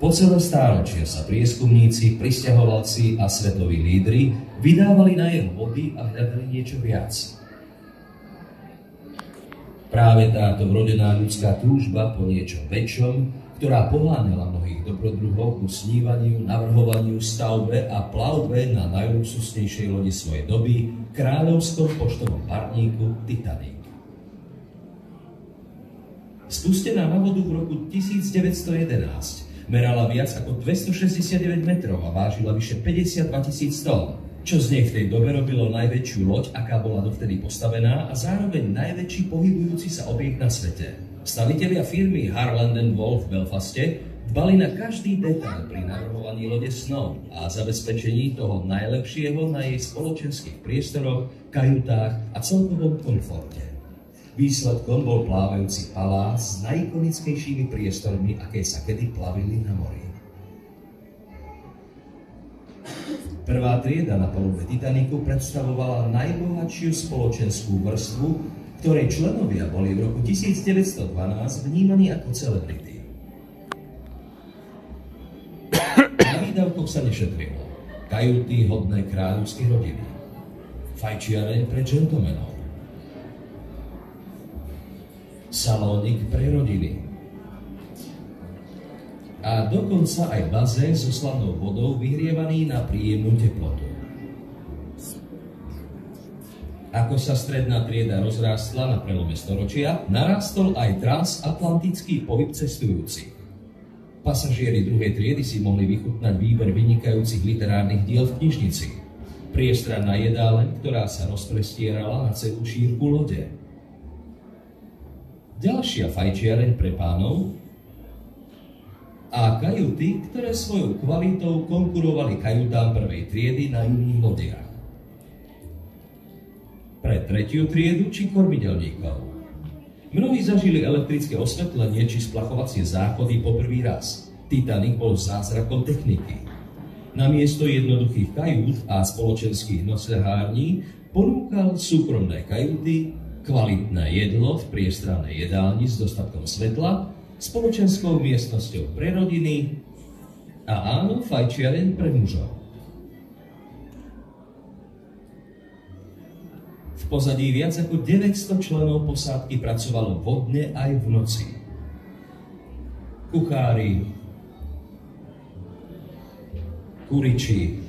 Po celé stáročia sa prieskumníci, prisťahovalci a svetoví lídri vydávali na jeho vody a hľadali niečo viac. Práve táto vrodená ľudská túžba po niečom väčšom, ktorá poháňala mnohých dobrodruhov ku snívaniu, navrhovaniu, stavbe a plavbe na najluxusnejšej lodi svojej doby, kráľovskom poštovom parníku Titanic. Spustená na vodu v roku 1911 merala viac ako 269 metrov a vážila vyše 52 000 tón, čo z nej v tej dobe robilo najväčšiu loď, aká bola dovtedy postavená a zároveň najväčší pohybujúci sa objekt na svete. Stavitelia firmy Harland & Wolff v Belfaste dbali na každý detail pri navrhovaní lode Snow a zabezpečení toho najlepšieho na jej spoločenských priestoroch, kajutách a celkovom komforte. Výsledkom bol plávajúci palác s najikonickejšími priestormi, aké sa kedy plavili na mori. Prvá trieda na palube Titanicu predstavovala najbohatšiu spoločenskú vrstvu, ktorej členovia boli v roku 1912 vnímaní ako celebrity. Na výdavkoch sa nešetrilo. Kajuty hodné kráľovskej rodiny. Fajčiareň pre gentlemanov. Salónik pre rodiny. A dokonca aj bazén so slanou vodou vyhrievaný na príjemnú teplotu. Ako sa stredná trieda rozrástla na prelome storočia, narástol aj transatlantický pohyb cestujúcich. Pasažieri druhej triedy si mohli vychutnať výber vynikajúcich literárnych diel v knižnici. Priestranná jedáleň, ktorá sa rozprestierala na celú šírku lode. Ďalšia fajčiareň pre pánov a kajuty, ktoré svojou kvalitou konkurovali kajutám prvej triedy na iných lodiach. Pre tretiu triedu či kormidelníkov. Mnohí zažili elektrické osvetlenie či splachovacie záchody po prvý raz. Titanic bol zázrakom techniky. Namiesto jednoduchých kajút a spoločenských nocľahární ponúkal súkromné kajuty, kvalitné jedlo v priestrannej jedálni s dostatkom svetla, spoločenskou miestnosťou pre rodiny a áno, fajčiareň pre mužov. V pozadí viac ako 900 členov posádky pracovalo vodne aj v noci. Kuchári, kuriči,